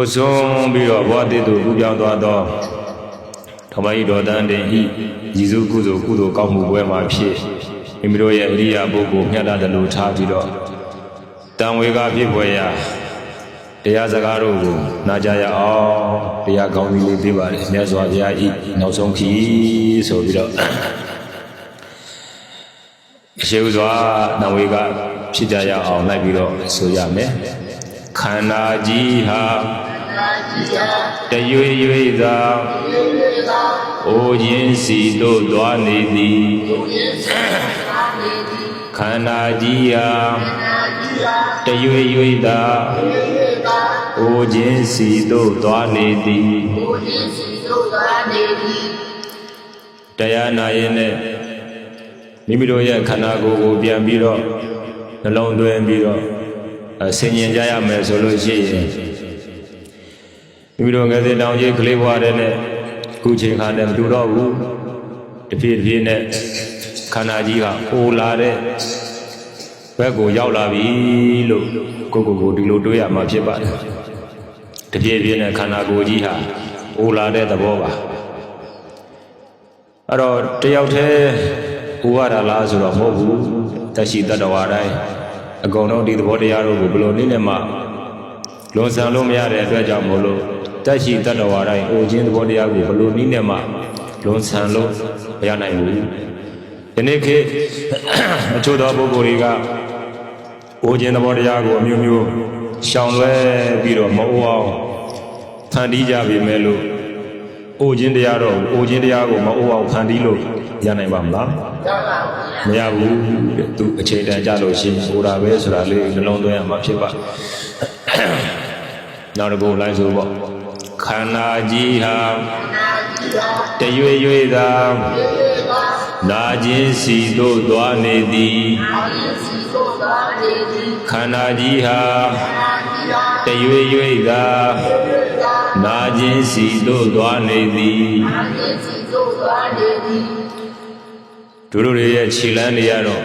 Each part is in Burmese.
Ozon biro boate to bubiang to ado Thomai do dan den hi Jisu kuzo kaung mu bwe ma phit Mimi do ye Ariya Puggol myat ta dalo tha pi do Tan we ka phit bwe ya Taya saka do ko na ja ya aw Taya kaung si le pi ba le Myat Swa Bhuya hi nauk song khi so pi do Sheu Swa Tan we ka phit ja ya aw lai pi do so ya me Khana ji haတရွေရွေသာအိုခြင်းစီတို့သွားနေသည်ခန္ဓာကြီးဟာတရွေရွေသာအိုခြင်းစီတို့သွားနေသည်တရားနာရင်နဲ့မိမိတို့ရဲ့ခန္ဓာကိုယ်ကိုပြန်ပြီးတော့နှလုံးသွင်းပြီးတော့ဆင်ញင်ကြရမယ်ဆိုလို့ရှိရင်မိမိတို့ငယ်စဉ်တောင်ကြီးကလေးဘွားတဲ့နဲ့ခုချိန်ခါနဲ့မတူတော့ဘူးတဖြည်းဖြည်းနဲ့ခန္ဓာကြီးကအိုလာတဲ့ဘက်ကိုရောက်လာပြီလို့ကိုဒီလိုတွေးရမှာဖြစ်ပါတယ်တဖြည်းဖြည်းနဲ့ခန္ဓာကိုယ်ကြီးဟာအိုလာတဲ့သဘောပါအဲ့တော့တယောက်တည်းအိုရတာလားဆိုတော့မဟုတ်ဘူးတက်ရှိတတ္တဝါတိုင်းအကုန်လုံးဒီသဘောတရားတို့ကိုဘယ်လိုနည်းနဲ့မှလွန်ဆန်လို့မရတဲ့အတွက်ကြောင့်မို့လို့တက်ရှိတတ္တဝါတိုင်းအိုခြင်းသဘောတရားကိုဘယ်လိုနည်းနဲ့မှလွန်ဆန်လို့မရနိုင်ဘူးဒီနေ့ခေတ်အချို့သောပုဂ္ဂိုလ်တွေကအိုခြင်းသဘောတရားကိုအမျိုးမျိုးရှောင်လွဲပြီးတော့မအိုအောင်ဖန်တီးကြပြီမဲ့လို့အိုခြင်းတရားတော့အိုခြင်းတရားကိုမအိုအောင်ဖန်တီးလို့ရနိုင်ပါမလားမရဘူးတဲ့သူအချိန်တန်ကြလို့ရှိရင်ဟိုတာပဲဆိုတာလေးနှလုံးသွင်းရမှာဖြစ်ပါနောက်တစ်ခုလိုက်ဆိုပေါ့ခန္ဓာကြီးဟာတရွေရွေသာနာခြင်းစီတို့သွားနေသည်ခန္ဓာကြီးဟာတရွေရွေသာနာခြင်းစီတို့သွားနေသည်တို့တွေရဲ့ခြေလမ်းတွေကတော့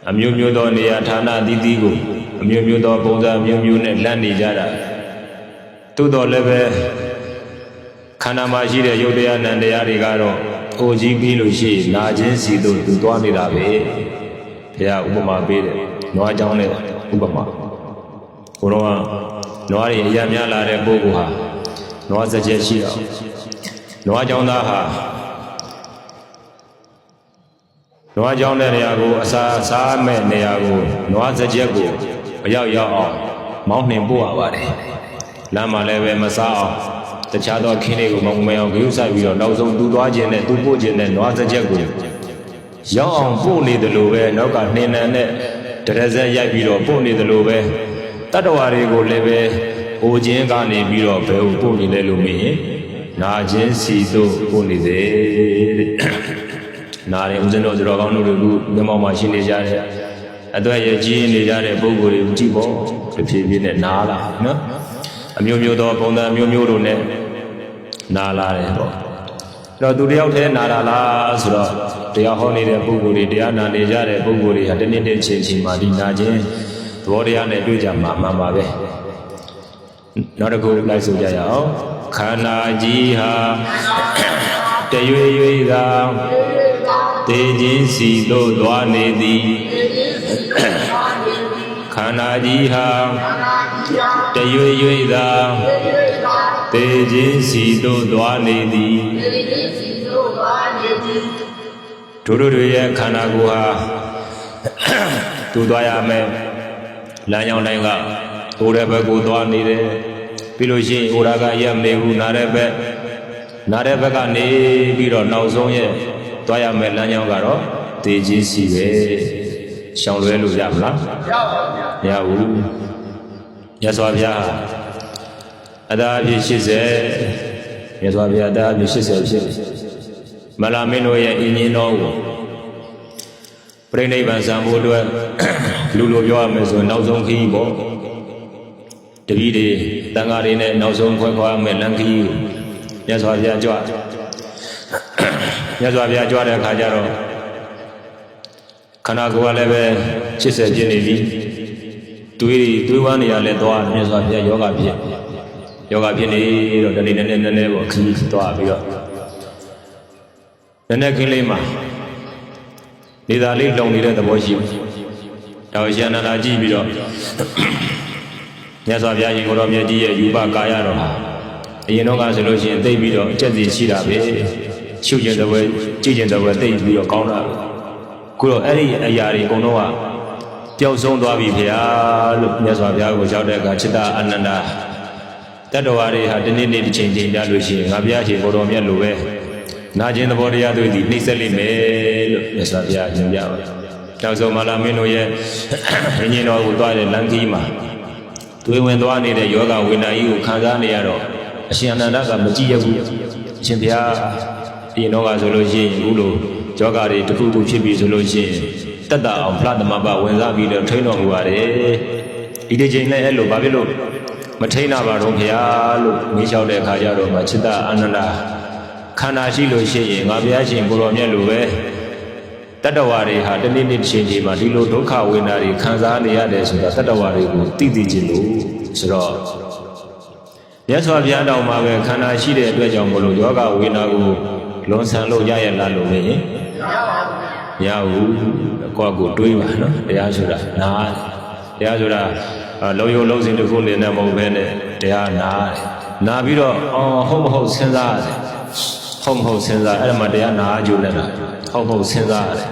အမျိုးမျိုးသောနေရာဌာနအသီးသီးကိုအမျိုးမျိုးသောပုံစံမျိုးမျိုးနဲ့လမ်းနေကြတာသို့တော်လည်းပဲခန္ဓာမှာရှိတဲ့ယုတ်တရားနံတရားတွေကတော့အိုကြီးပြီးလို့ရှိရင်နာခြင်းစီတို့သူသွားနေတာပဲဘုရားဥပမာပေးတယ်နွားကြောင်းနဲ့ဥပမာကိုတော့နွားတွေအရများလာတဲ့ပုဂ္ဂိုလ်ဟာနွားစကြက်ရှိတော့နွားကြောင်းသားဟာနွားကြောင်းတဲ့နေရာကိုအစာစားမဲ့နေရာကိုနွားစကြက်ကိုအရောက်အောင်မောင်းနှင်ပို့ရပါတယ်လမ်းမှာလည်းပဲမစားအောင်တခြားသောခင်းတွေကိုမမအောင်ဂရုစိုက်ပြီးတော့နောက်ဆုံးသူသွားခြင်းနဲ့သူပို့ခြင်းနဲ့နွားစကြက်ကိုရောက်အောင်ပို့နေတယ်လို့ပဲနောက်ကနှင်နံနဲ့တရဇက်ရိုက်ပြီးတော့ပို့နေတယ်လို့ပဲတတ္တဝါတွေကိုလည်းပဲအိုခြင်းကနေပြီးတော့ဘယ်ကိုပို့နေလဲလို့မေးရင်နာခြင်းစီတို့ပို့နေတယ်တဲ့နာရင်ဦးဇင်းတို့ဆိုတော့ကောင်းတို့ကမျက်မှောက်မှာရှိနေကြတဲ့အတွေ့ရကြီးနေကြတဲ့ပုဂ္ဂိုလ်တွေကိုကြည့်ပေါ့တဖြည်းဖြည်းနဲ့နားလာနော်အမျိုးမျိုးသောပုံစံမျိုးမျိုးတို့နဲ့နားလာတယ်ပေါ့အဲ့တော့သူတယောက်တည်းနားလာလားဆိုတော့တရားဟောနေတဲ့ပုဂ္ဂိုလ်တွေတရားနာနေကြတဲ့ပုဂ္ဂိုလ်တွေဟာတနေ့တစ်ချိန်မှာဒီနာခြင်းသဘောတရားနဲ့တွေ့ကြမှာမှန်ပါပဲနောက်တစ်ခုလိုက်ဆိုကြရအောင်ခန္ဓာကြီးဟာတရွေရွေသာတေခြင်းစီတို့သွားနေသည်ခန္ဓာကြီးဟာတရွေရွေသာတေခြင်းစီတို့သွားနေသည်တို့တွေရဲ့ခန္ဓာကိုယ်ဟာသူသွားရမယ်လမ်းကြောင်းတိုင်းကဟိုတဲ့ဘက်ကိုသွားနေတယ်ပြီးလို့ရှိရင်ဟိုတာကရက်မနေဘူးနားတဲ့ဘက်ကနေပြီးတော့နောက်ဆုံးရဲ့သွားရမယ်လမ်းကြောင်းကတော့တေခြင်းစီပဲရှောင်လွဲလို့ရမလားမရဘူးမြတ်စွာဘုရားအသာအပြည့်80မြတ်စွာဘုရားအသာအပြည့်80ဖြစ်မလာမင်းတို့ရဲ့အင်းကြီးတော်ကိုပြိဋိဘံဇံဖို့အတွက်လူလိုပြောရမယ်ဆိုရင်နောက်ဆုံးခရီးပေါ့တပည့်တွေတန်ဃာတွေနဲ့နောက်ဆုံးခွဲခွာမယ်လမ်းခရီးမြတ်စွာဘုရားကြွမြတ်စွာဘုရားကြွတဲ့အခါကျတော့ခန္ဓာကိုယ်ကလည်းပဲ80ပြည့်နေပြီတွေးဝမ်းနေရလဲသွားမြတ်စွာဘုရားယောဂဖြစ် ယောဂဖြစ်နေတော့တနေ့နည်းနည်းပေါ့ခီးသွားပြီးတော့နည်းနည်းခင်းလေးမှာနေသာလေးလုံနေတဲ့သဘောရှိတယ်ဒါကိုရှင်အနန္ဒာကြည့်ပြီးတော့မြတ်စွာဘုရားရှင်ကိုရောမြတ်ကြီးရဲ့ယူပကာယတော်ဟာအရင်တော့ကဆိုလို့ရှိရင်သိပြီးတော့အကျက်စီရှိတာပဲရှုကျင်တဲ့ဘွယ်ကြည့်ကျင်တဲ့ဘွယ်သိပြီးတော့ကောင်းတာပဲခုတော့အဲ့ဒီအရာတွေအကုန်လုံးကပျောက်ဆုံးသွားပြီဖေဟာလို့မြတ်စွာဘုရားကိုရောက်တဲ့အခါจิตအာနန္ဒာတတ္တဝါတွေဟာဒီနေ့တစ်ချိန်ချိန်ကြလို့ရှိရင်ငါဘုရားရှင်ကိုတော်မြတ်လိုပဲနာကျင်သဘောတရားတွေဒီနှိမ့်ဆက်လိမ့်မယ်လို့မြတ်စွာဘုရားညွှန်ပြပါတယ်။နောက်ဆုံးမာလာမင်းတို့ရဲ့အင်းကြီးတော်ကိုသွားတဲ့လမ်းကြီးမှာတွေးဝင်သွားနေတဲ့ယောဂဝိညာဉ်ကြီးကိုခံစားနေရတော့အရှင်အနန္ဒကမကြည့်ရဘူး။အရှင်ဘုရားဒီတော့ကဆိုလို့ရှိရင်အခုလိုယောဂတွေတစ်ခုခုဖြစ်ပြီဆိုလို့ရှိရင်တတ်တာအောင်ဖလားသမဘဝင်စားပြီးတော့ထိန်းတော်မူပါတယ်။ဒီတစ်ချိန်နဲ့အဲ့လိုဘာဖြစ်လို့မထိန်းတာပါတော့ဘုရားလို့မေးလျှောက်တဲ့အခါကျတော့မှจิตအာနန္ဒာခန္ဓာရှိလို့ရှိရင်ငါဘုရားရှင်ကိုယ်တော်မြတ်လိုပဲတတ္တဝါတွေဟာတနေ့နေ့တစ်ချိန်ချိန်မှာဒီလိုဒုက္ခဝေဒနာတွေခံစားနေရတယ်ဆိုတာတတ္တဝါတွေကိုသိသိချင်းလို့ဆိုတော့မြတ်စွာဘုရားတောင်မှာပဲခန္ဓာရှိတဲ့အတွက်ကြောင့်မလို့ယောဂဝေဒနာကိုလွန်ဆန်လို့ရရလားလို့မင်းမရဘူးကိုယ့်ကိုတွေးပါနော်တရားဆိုတာနားတရားဆိုတာလုံယုံလုံးစင်တစ်ခုနေနဲ့မဟုတ်ဘဲနဲ့တရားနာပြီးတော့ဟုတ်မဟုတ်စဉ်းစားရတယ်ဟုတ်မဟုတ်စဉ်းစားအဲ့ဒါမှတရားနာကြိုးနေတာဟုတ်မဟုတ်စဉ်းစားရတယ်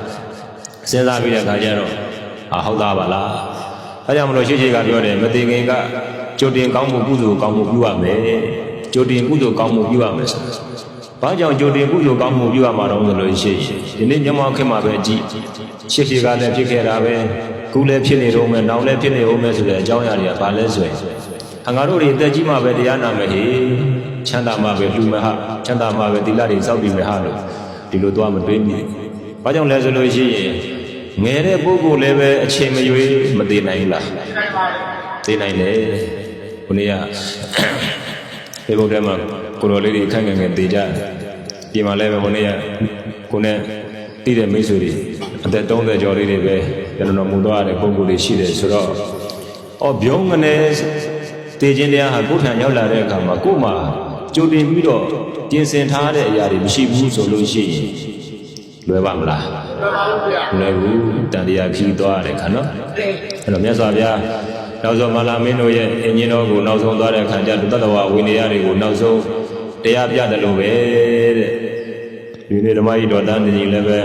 စဉ်းစားပြီးတဲ့အခါကျတော့ဟုတ်သားပါလားအဲကြောင့်မလို့ရှိကပြောတယ်မသိခင်ကကြိုတင်ကောင်းမှုကုသိုလ်ကောင်းမှုပြုရမယ်ကြိုတင်ကုသိုလ်ကောင်းမှုပြုရမယ်ဆိုဘာကြောင့်ကြိုတင်ကုသိုလ်ကောင်းမှုပြုရမှာတော့ဆိုလို့ရှိရင်ဒီနေ့ညမောင်ခင်မှာပဲကြည်ရှိကလည်းဖြစ်ခဲ့တာပဲခုလည်းဖြစ်နေတော့မယ်နောက်လည်းဖြစ်နေဦးမယ်ဆိုတဲ့အကြောင်းအရာတွေကဘာလဲဆိုရင်ငါတို့တွေအသက်ကြီးမှပဲတရားနာမယ်ဟေချမ်းသာမှပဲလူမဟာချမ်းသာမှပဲသီလတွေစောင့်ပြီးမယ်ဟာလို့ဒီလိုသွားမတွေးမိ။ဘာကြောင့်လဲဆိုလို့ရှိရင်ငယ်တဲ့ပုဂ္ဂိုလ်လည်းပဲအချိန်မရွေးမသေးနိုင်လား။သေးနိုင်တယ်။ခုနေ့ကဒီဘုရားမှာကိုတော်လေးတွေခန့်ခန့်သေးကြ။ဒီမှာလည်းပဲခုနေ့ကကိုနဲ့တည်တဲ့မိတ်ဆွေတွေအသက်30ကျော်လေးတွေပဲကျွန်တော်မူသွားတဲ့ပုဂ္ဂိုလ်တွေရှိတယ်ဆိုတော့ဘုံငနဲ့တေခြင်းတရားဟာကိုယ်ထံရောက်လာတဲ့အခါမှာကိုယ်မှာကြိုတင်ပြီးတော့ပြင်ဆင်ထားတဲ့အရာတွေမရှိဘူးဆိုလို့ရှိရင်လွယ်ပါမလားလွယ်ဘူးတန်တရားခီးသွားတဲ့ခါနော်အဲ့တော့မြတ်စွာဘုရားနောက်ဆုံးမာလာမင်းတို့ရဲ့အင်ဂျင်တော်ကိုနောက်ဆုံးသွားတဲ့အခါကျတတ္တဝဝိနည်းတွေကိုနောက်ဆုံးတရားပြတယ်လို့ပဲတဲ့ဒီနေ့ဓမ္မကြီးတော်တန်းနေလည်းပဲ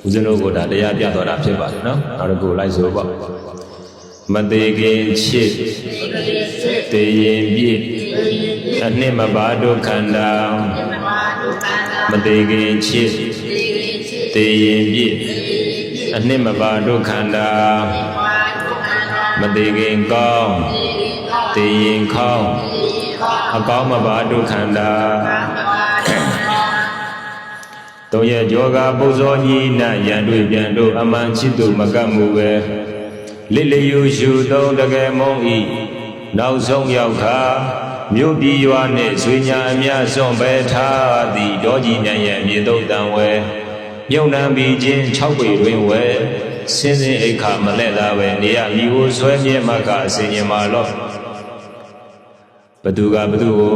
ဦးဇင်းတို့ကတရားပြတော်တာဖြစ်ပါတယ်နော်နောက်တစ်ခုလိုက်ဆိုပေါ့မသေးခင်ချစ်တေရင်ပြည့်အနှစ်မပါတို့ခန္ဓာမသေးခင်ချစ်တေရင်ပြည့်အနှစ်မပါတို့ခန္ဓာမသေးခင်ကောင်းတေရင်ခေါင်းအကောင်းမပါတို့ခန္ဓာသုံးရကြောကပုဇောညီနရန်တွေ့ပြန်တို့အမှန်ချစ်သူမကတ်မှုပဲလစ်လျူရှုသုံးတကယ်မုံဤနောက်ဆုံးရောက်ခါမြို့ပြည်ရွာနှင့်ဆွေညာအများစွန့်ပဲထားသည်ဒေါကြီးမြန်ရဲ့မြေတုံးတန်ဝဲမြုံနှံပြီးချင်း6ပေတွင်ဝဲစင်းစင်းအိခမလဲ့သာပဲနေရမိကိုဆွဲမြဲမကအစင်ရင်မာလော့ဘသူကဘသူကို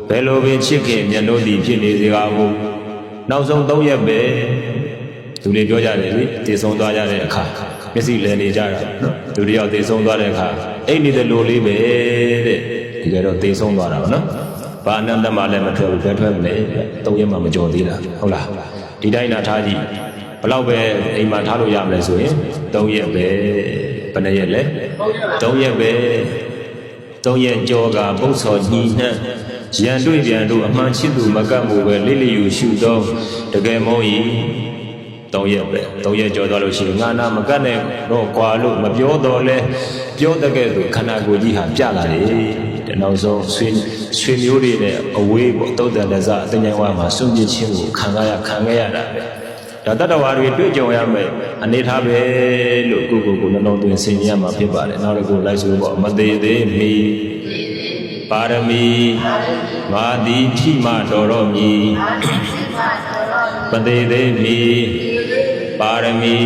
ဘယ်လိုပင်ချစ်ခင်မျက်နှာသည်ဖြစ်နေစေကားဟုနောက်ဆုံး3ရက်ပဲသူတွေပြောကြတယ်လေတည်ဆုံးသွားကြတဲ့အခါမျက်စိလည်နေကြတာနော်လူတယောက်တည်ဆုံးသွားတဲ့အခါအိတ်နေတဲ့လူလေးပဲတဲ့ဒီကတော့တည်ဆုံးသွားတာဗောနော်ဘာအနန္တမှလည်းမထွက်ဘူးဘယ်ထွက်မလဲ3ရက်မှမကြော်သေးတာဟုတ်လားဒီတိုင်းနာထားကြည့်ဘလောက်ပဲအိမ်မှာထားလို့ရမလဲဆိုရင်3ရက်ပဲဘယ်နှရက်လဲ3ရက်ပဲ3ရက်ကြောကပုတ်စော်ညီနှံ့ရန်တွေ့ပြန်တို့အမှန်ချစ်သူမကတ်မှုပဲလိလျူရှုသောတကယ်မုံဤ3ရက်ပဲ3ရက်ကြောသွားလို့ရှိရင်ငါနာမကတ်နဲ့တော့ကွာလို့မပြောတော့လဲပြောတဲ့ကဲ့သို့ခန္ဓာကိုယ်ကြီးဟာပြလာတယ်တဲ့နောက်ဆုံးဆွေမျိုးတွေနဲ့အဝေးပေါ့တုတ်တန်လက်စားအတញ្ញဝါမှာစွန့်ပစ်ခြင်းကိုခံခဲ့ရတာပဲဒါတတ္တဝါတွေတွေ့ကြုံရမယ်အနေထားပဲလို့ကိုနှလုံးသွင်းဆင်ခြင်ရမှာဖြစ်ပါတယ်နောက်တစ်ခုလိုက်ဆိုပေါ့မသေးသေးမီပါရမီမာတိဖြိမတော်တော်မီမသေးသေးမီပါရမီ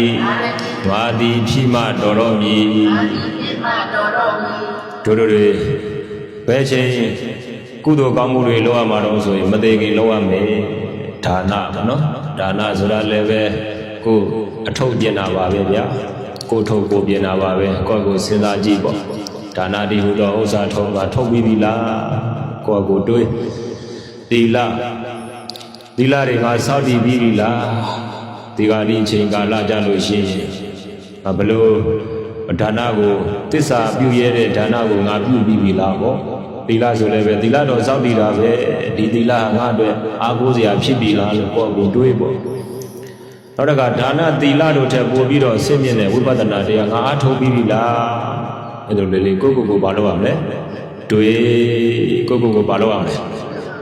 မာတိဖြိမတော်တော်မီတို့တွေ ဘယ်ချိန်ကုသိုလ်ကောင်းမှုတွေလုပ်ရမှာတော့ဆိုရင်မသေးခင်လုပ်ရမယ်ဒါနပေါ့နော်ဒါနဆိုတာလည်းပဲကိုအထုတ်ပြင်တာပါပဲဗျာကိုထုတ်ကိုပြင်တာပါပဲကိုယ့်ကိုစဉ်းစားကြည့်ပေါ့ဒါနတိဟုသောဥစ္စာထုတ်ပြီးပြီလားကိုယ့်ကိုတွေးသီလတွေကစောင့်တည်ပြီးပြီလားဒီကနေ့အချိန်ကာလကြလို့ရှိရင်ဘလို့ဒါနကိုသစ္စာပြုရတဲ့ဒါနကိုငါပြုပြီးပြီလားပေါ့သီလဆိုလည်းပဲသီလတော့စောင့်တည်တာပဲဒီသီလငါအတွက်အားကိုးစရာဖြစ်ပြီလားလို့ကိုယ့်ကိုတွေးပေါ့နောက်တစ်ခါဒါနသီလတို့ထက်ပိုပြီးတော့ဆင့်မြင့်တဲ့ဝိပဿနာတရားငါအားထုတ်ပြီးပြီလားအဲ့လိုလေကိုဘာလုပ်ရမလဲတွေးကိုဘာလုပ်ရမလဲ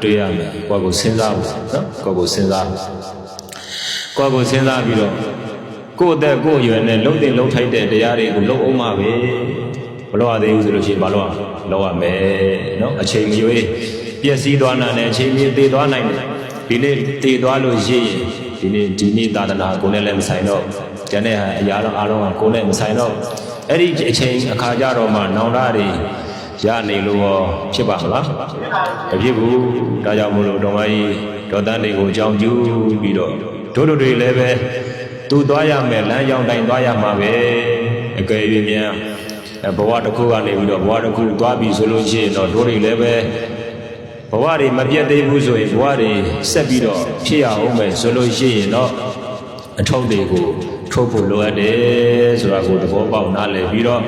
တွေးရမယ်ကိုယ့်ကိုစဉ်းစားဖို့နော်ကိုယ့်ကိုစဉ်းစားပြီးတော့ကိုယ့်အသက်ကိုယ့်အရွယ်နဲ့လုံးတင်လုံးထိုက်တဲ့တရားတွေကိုလုံးအောင်မှပဲမလုပ်ရသေးဘူးဆိုလို့ရှိရင်မလုပ်ရမယ်နော်အချိန်မရွေးပျက်စီးသွားနိုင်တယ်အချိန်မရွေးသေသွားနိုင်တယ်ဒီနေ့သေသွားလို့ရှိရင်ဒီနေ့သာသနာကိုနဲ့လည်းမဆိုင်တော့ကျန်တဲ့ဟာအရာတော့အားလုံးကကိုနဲ့မဆိုင်တော့အဲ့ဒီအချိန်အခါကြတော့မှနောင်တတွေရနေလို့ရောဖြစ်ပါမလားမဖြစ်ဘူးဒါကြောင့်မို့လို့တော်မကြီးဒေါသတွေကိုအကြောင်းကျူးပြီးတော့တို့တွေလည်းပဲသူသွားရမယ်လမ်းကြောင်းတိုင်းသွားရမှာပဲအကယ်၍မြန်ဘဝတစ်ခုကနေပြီးတော့ဘဝတစ်ခုသွားပြီဆိုလို့ရှိရင်တော့တို့တွေလည်းပဲဘဝတွေမပြတ်သေးဘူးဆိုရင်ဘဝတွေဆက်ပြီးတော့ဖြစ်ရအောင်မယ်ဆိုလို့ရှိရင်တော့အထုပ်တွေကိုထုတ်ဖို့လိုအပ်တယ်ဆိုတာကိုသဘောပေါက်နားလည်ပြီးတော့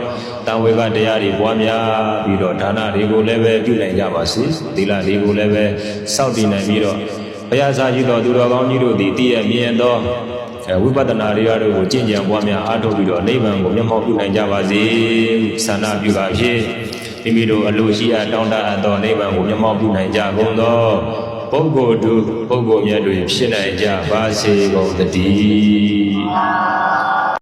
တန်ဝေကတရားတွေပွားများပြီးတော့ဒါနတွေကိုလည်းပဲပြုနိုင်ကြပါစေသီလတွေကိုလည်းပဲစောင့်တည်နိုင်ပြီးတော့ဘုရားစာရှိတော်သူတော်ကောင်းကြီးတို့သည်တည်ရမြင်သောဝိပဿနာတရားတို့ကိုကျင့်ကြံပွားများအားထုတ်ပြီးတော့နိဗ္ဗာန်ကိုမျက်မှောက်ပြုနိုင်ကြပါစေဆန္ဒပြုပါဖြင့်မိမိတို့အလိုရှိအပ်တောင်းတအပ်သောနိဗ္ဗာန်ကိုမျက်မှောက်ပြုနိုင်ကြကုန်သောပုဂ္ဂိုလ်မြတ်တွေဖြစ်နိုင်ကြပါစေကုန်သတည်း